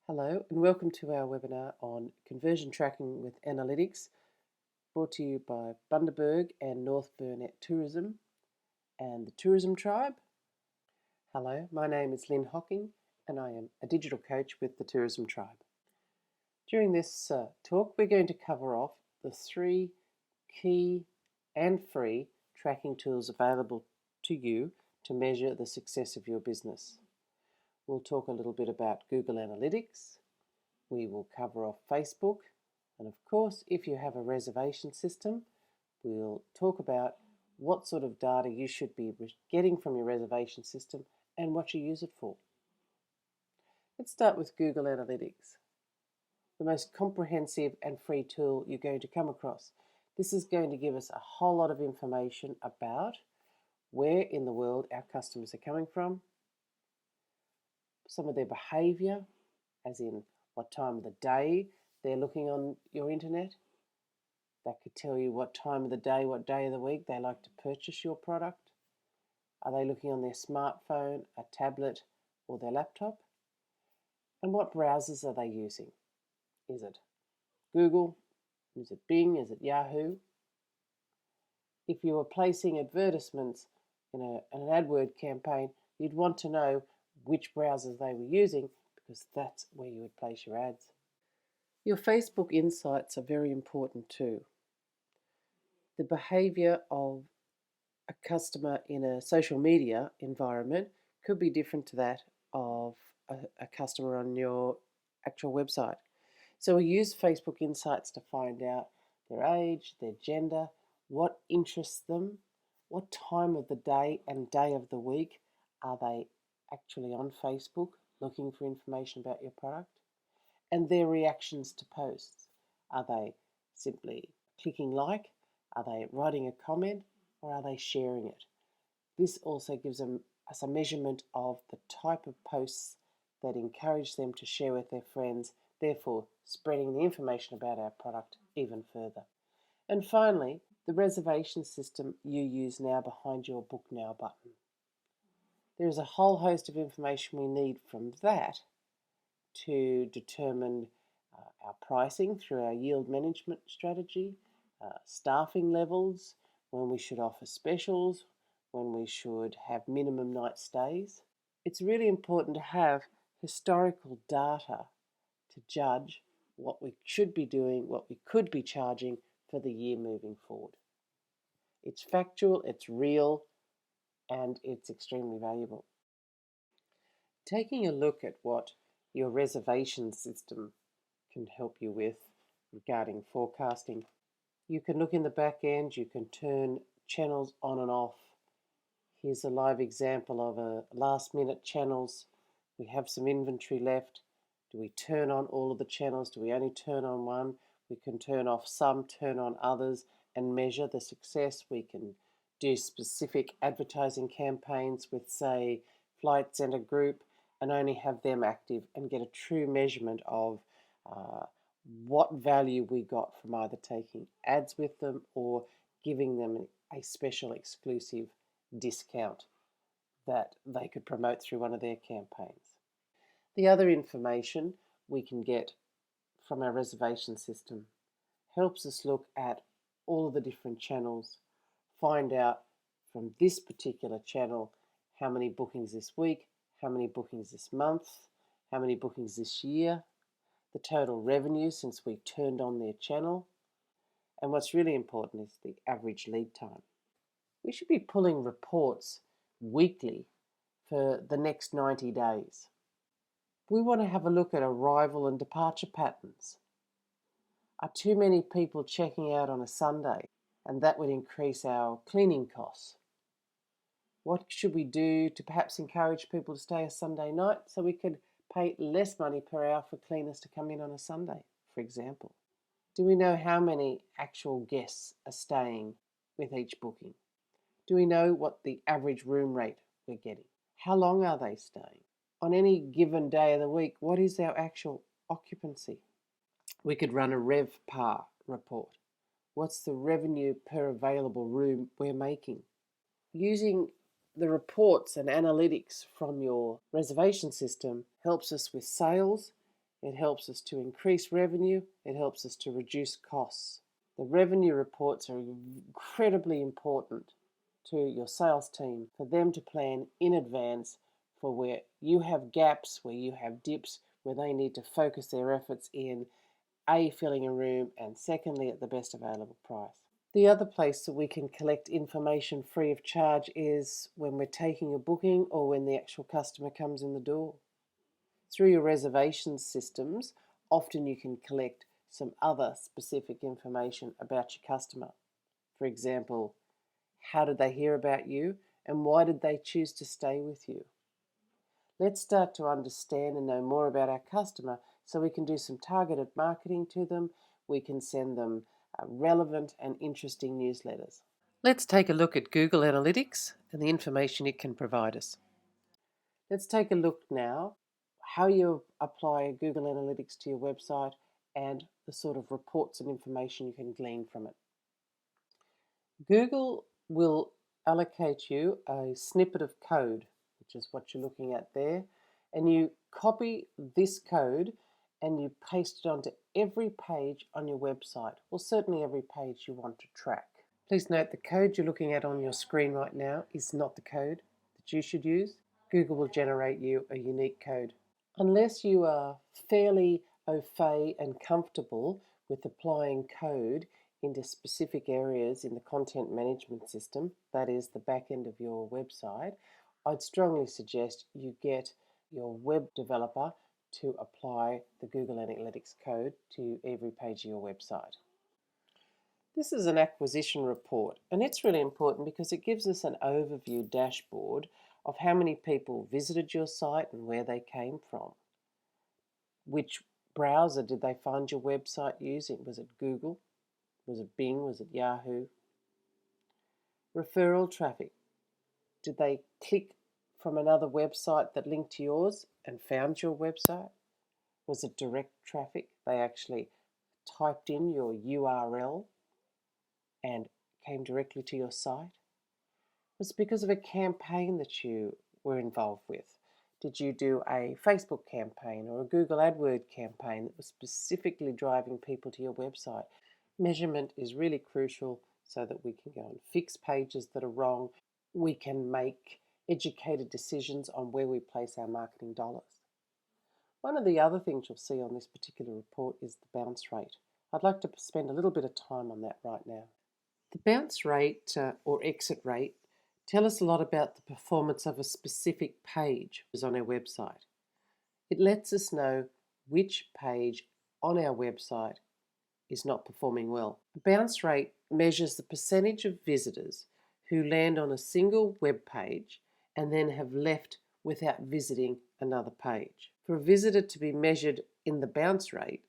Hello and welcome to our webinar on conversion tracking with analytics, brought to you by Bundaberg and North Burnett Tourism and the Tourism Tribe. Hello, my name is Lynn Hocking and I am a digital coach with the Tourism Tribe. During this talk we're going to cover off the 3 key and free tracking tools available to you to measure the success of your business. We'll talk a little bit about Google Analytics. We will cover off Facebook. And of course, if you have a reservation system, we'll talk about what sort of data you should be getting from your reservation system and what you use it for. Let's start with Google Analytics, the most comprehensive and free tool you're going to come across. This is going to give us a whole lot of information about where in the world our customers are coming from, some of their behaviour, as in what time of the day they're looking on your internet. That could tell you what time of the day, what day of the week they like to purchase your product. Are they looking on their smartphone, a tablet, or their laptop? And what browsers are they using? Is it Google? Is it Bing? Is it Yahoo? If you were placing advertisements in an AdWord campaign, you'd want to know which browsers they were using, because that's where you would place your ads. Your Facebook insights are very important too. The behaviour of a customer in a social media environment could be different to that of a customer on your actual website. So we use Facebook insights to find out their age, their gender, what interests them, what time of the day and day of the week are they actually on Facebook looking for information about your product, and their reactions to posts. Are they simply clicking like? Are they writing a comment? Or are they sharing it? This also gives us a measurement of the type of posts that encourage them to share with their friends, therefore spreading the information about our product even further. And finally, the reservation system you use now behind your Book Now button. There is a whole host of information we need from that to determine our pricing through our yield management strategy, staffing levels, when we should offer specials, when we should have minimum night stays. It's really important to have historical data to judge what we should be doing, what we could be charging for the year moving forward. It's factual, it's real, and it's extremely valuable. Taking a look at what your reservation system can help you with regarding forecasting, you can look in the back end, you can turn channels on and off. Here's a live example of a last minute channels. We have some inventory left. Do we turn on all of the channels? Do we only turn on one? We can turn off some, turn on others, and measure the success. We can do specific advertising campaigns with, say, Flight Centre Group, and only have them active and get a true measurement of what value we got from either taking ads with them or giving them a special exclusive discount that they could promote through one of their campaigns. The other information we can get from our reservation system helps us look at all of the different channels, find out from this particular channel how many bookings this week, how many bookings this month, how many bookings this year, the total revenue since we turned on their channel, and what's really important is the average lead time. We should be pulling reports weekly for the next 90 days. We want to have a look at arrival and departure patterns. Are too many people checking out on a Sunday? And that would increase our cleaning costs. What should we do to perhaps encourage people to stay a Sunday night so we could pay less money per hour for cleaners to come in on a Sunday, for example? Do we know how many actual guests are staying with each booking? Do we know what the average room rate we're getting? How long are they staying? On any given day of the week, what is our actual occupancy? We could run a RevPAR report. What's the revenue per available room we're making? Using the reports and analytics from your reservation system helps us with sales It helps us to increase revenue. It helps us to reduce costs. The revenue reports are incredibly important to your sales team for them to plan in advance for where you have gaps, where you have dips, where they need to focus their efforts in A, filling a room, and secondly, at the best available price. The other place that we can collect information free of charge is when we're taking a booking or when the actual customer comes in the door. Through your reservation systems, often you can collect some other specific information about your customer. For example, how did they hear about you and why did they choose to stay with you? Let's start to understand and know more about our customer so we can do some targeted marketing to them. We can send them relevant and interesting newsletters. Let's take a look at Google Analytics and the information it can provide us. Let's take a look now how you apply Google Analytics to your website and the sort of reports and information you can glean from it. Google will allocate you a snippet of code, which is what you're looking at there, and you copy this code and you paste it onto every page on your website, or certainly every page you want to track. Please note the code you're looking at on your screen right now is not the code that you should use. Google will generate you a unique code. Unless you are fairly au fait and comfortable with applying code into specific areas in the content management system, that is the back end of your website, I'd strongly suggest you get your web developer to apply the Google Analytics code to every page of your website. This is an acquisition report, and it's really important because it gives us an overview dashboard of how many people visited your site and where they came from. Which browser did they find your website using? Was it Google? Was it Bing? Was it Yahoo? Referral traffic. Did they click from another website that linked to yours and found your website? Was it direct traffic? They actually typed in your URL and came directly to your site? Was it because of a campaign that you were involved with? Did you do a Facebook campaign or a Google AdWords campaign that was specifically driving people to your website? Measurement is really crucial so that we can go and fix pages that are wrong. We can make educated decisions on where we place our marketing dollars. One of the other things you'll see on this particular report is the bounce rate. I'd like to spend a little bit of time on that right now. The bounce rate or exit rate tell us a lot about the performance of a specific page on our website. It lets us know which page on our website is not performing well. The bounce rate measures the percentage of visitors who land on a single web page and then have left without visiting another page. For a visitor to be measured in the bounce rate,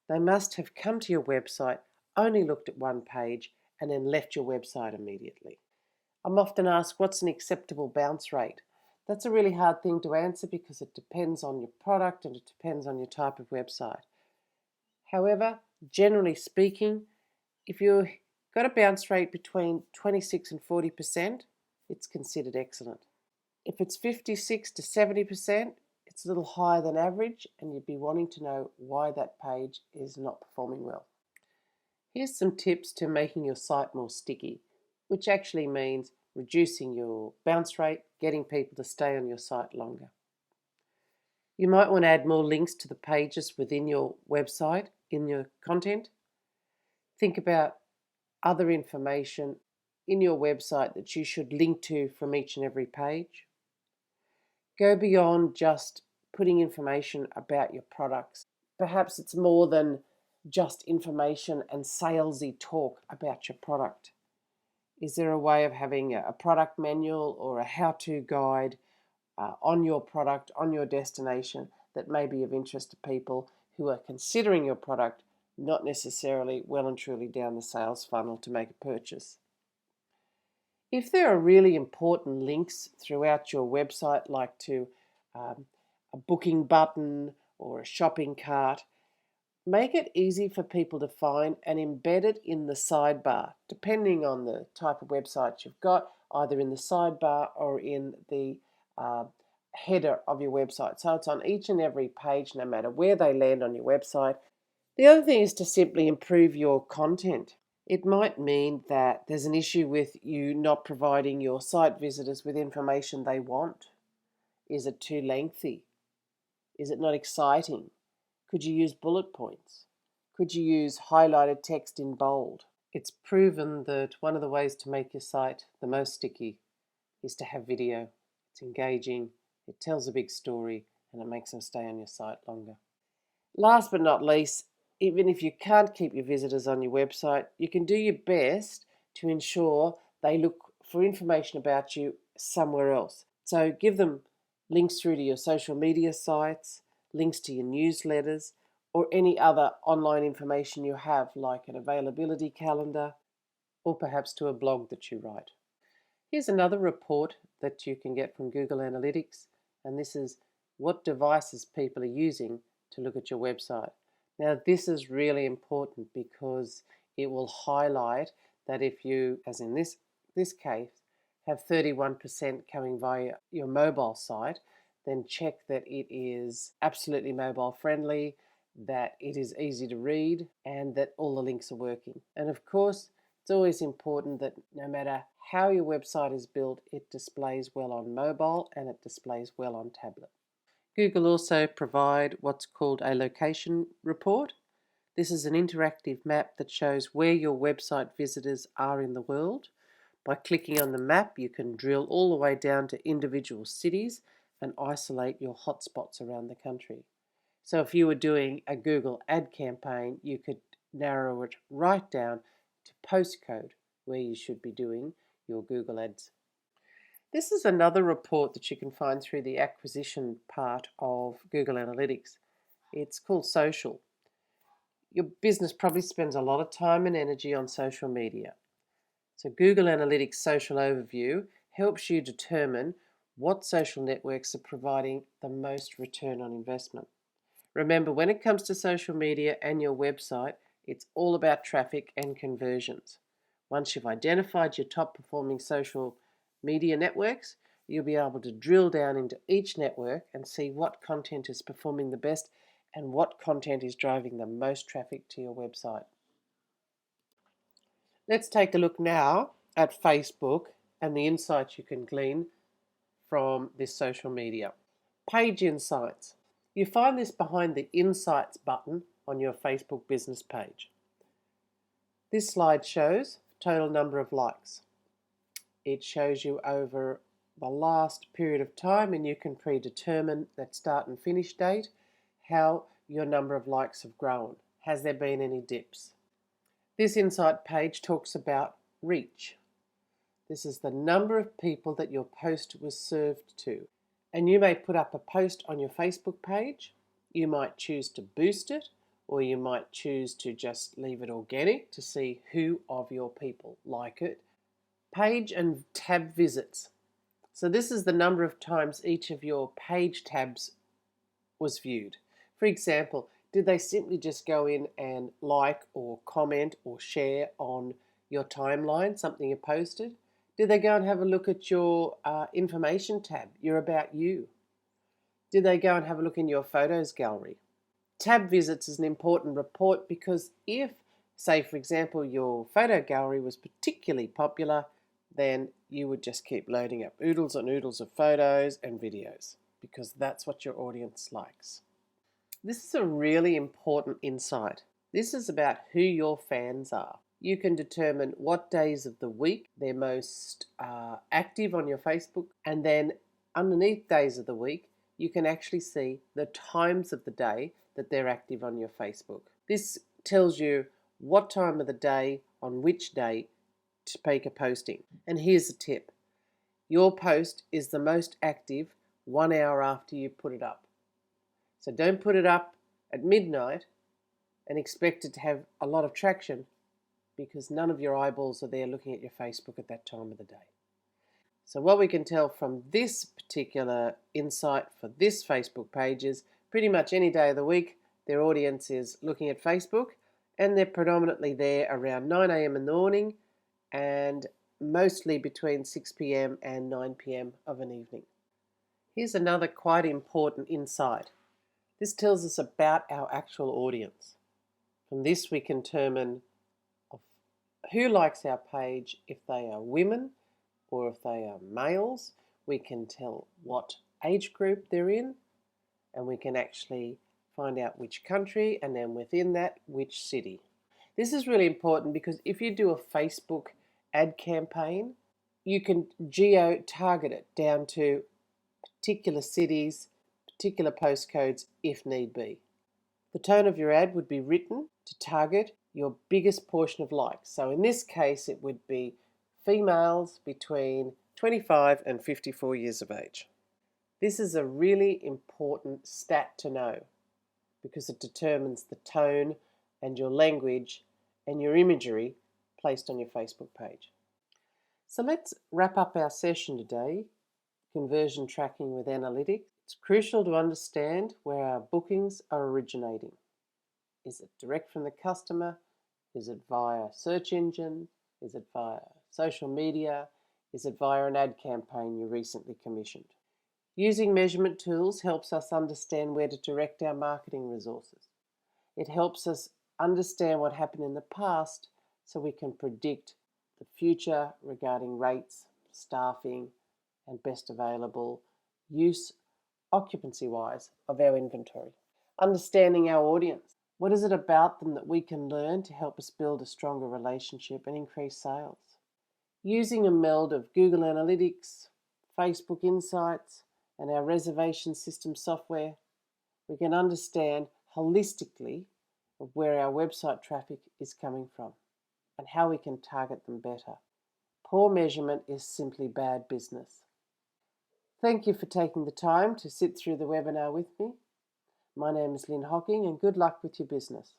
they must have come to your website, only looked at one page, and then left your website immediately. I'm often asked, what's an acceptable bounce rate? That's a really hard thing to answer because it depends on your product and it depends on your type of website. However, generally speaking, if you've got a bounce rate between 26 and 40%, it's considered excellent. If it's 56 to 70%, it's a little higher than average, and you'd be wanting to know why that page is not performing well. Here's some tips to making your site more sticky, which actually means reducing your bounce rate, getting people to stay on your site longer. You might want to add more links to the pages within your website in your content. Think about other information in your website that you should link to from each and every page. Go beyond just putting information about your products. Perhaps it's more than just information and salesy talk about your product. Is there a way of having a product manual or a how-to guide on your product, on your destination, that may be of interest to people who are considering your product, not necessarily well and truly down the sales funnel to make a purchase? If there are really important links throughout your website, like to a booking button or a shopping cart, make it easy for people to find and embed it in the sidebar, depending on the type of website you've got, either in the sidebar or in the header of your website. So it's on each and every page, no matter where they land on your website. The other thing is to simply improve your content. It might mean that there's an issue with you not providing your site visitors with information they want. Is it too lengthy? Is it not exciting? Could you use bullet points? Could you use highlighted text in bold? It's proven that one of the ways to make your site the most sticky is to have video. It's engaging, it tells a big story, and it makes them stay on your site longer. Last but not least, even if you can't keep your visitors on your website, you can do your best to ensure they look for information about you somewhere else. So give them links through to your social media sites, links to your newsletters, or any other online information you have, like an availability calendar, or perhaps to a blog that you write. Here's another report that you can get from Google Analytics, and this is what devices people are using to look at your website. Now, this is really important because it will highlight that if you, as in this case, have 31% coming via your mobile site, then check that it is absolutely mobile friendly, that it is easy to read, and that all the links are working. And of course, it's always important that no matter how your website is built, it displays well on mobile and it displays well on tablet. Google also provide what's called a location report. This is an interactive map that shows where your website visitors are in the world. By clicking on the map, you can drill all the way down to individual cities and isolate your hotspots around the country. So if you were doing a Google ad campaign, you could narrow it right down to postcode where you should be doing your Google ads. This is another report that you can find through the acquisition part of Google Analytics. It's called Social. Your business probably spends a lot of time and energy on social media. So Google Analytics Social Overview helps you determine what social networks are providing the most return on investment. Remember, when it comes to social media and your website, it's all about traffic and conversions. Once you've identified your top performing social media networks, you'll be able to drill down into each network and see what content is performing the best and what content is driving the most traffic to your website. Let's take a look now at Facebook and the insights you can glean from this social media. Page Insights. You find this behind the Insights button on your Facebook business page. This slide shows total number of likes. It shows you over the last period of time, and you can predetermine that start and finish date, how your number of likes have grown. Has there been any dips? This insight page talks about reach. This is the number of people that your post was served to. And you may put up a post on your Facebook page. You might choose to boost it, or you might choose to just leave it organic to see who of your people like it. Page and tab visits. So this is the number of times each of your page tabs was viewed. For example, did they simply just go in and like or comment or share on your timeline, something you posted? Did they go and have a look at your information tab, your About You? Did they go and have a look in your photos gallery? Tab visits is an important report because if, say for example, your photo gallery was particularly popular, then you would just keep loading up oodles and oodles of photos and videos because that's what your audience likes. This is a really important insight. This is about who your fans are. You can determine what days of the week they're most active on your Facebook, and then underneath days of the week, you can actually see the times of the day that they're active on your Facebook. This tells you what time of the day, on which day, to make a posting. And here's a tip. Your post is the most active 1 hour after you put it up. So don't put it up at midnight and expect it to have a lot of traction because none of your eyeballs are there looking at your Facebook at that time of the day. So what we can tell from this particular insight for this Facebook page is pretty much any day of the week their audience is looking at Facebook, and they're predominantly there around 9 a.m. in the morning and mostly between 6 p.m. and 9 p.m. of an evening. Here's another quite important insight. This tells us about our actual audience. From this we can determine who likes our page, if they are women or if they are males. We can tell what age group they're in, and we can actually find out which country, and then within that, which city. This is really important because if you do a Facebook ad campaign, you can geo-target it down to particular cities, particular postcodes if need be. The tone of your ad would be written to target your biggest portion of likes. So in this case, it would be females between 25 and 54 years of age. This is a really important stat to know because it determines the tone and your language and your imagery placed on your Facebook page. So let's wrap up our session today, conversion tracking with analytics. It's crucial to understand where our bookings are originating. Is it direct from the customer? Is it via search engine? Is it via social media? Is it via an ad campaign you recently commissioned? Using measurement tools helps us understand where to direct our marketing resources. It helps us understand what happened in the past so we can predict the future regarding rates, staffing, and best available use occupancy-wise of our inventory. Understanding our audience. What is it about them that we can learn to help us build a stronger relationship and increase sales? Using a meld of Google Analytics, Facebook Insights, and our reservation system software, we can understand holistically of where our website traffic is coming from and how we can target them better. Poor measurement is simply bad business. Thank you for taking the time to sit through the webinar with me. My name is Lynn Hocking, and good luck with your business.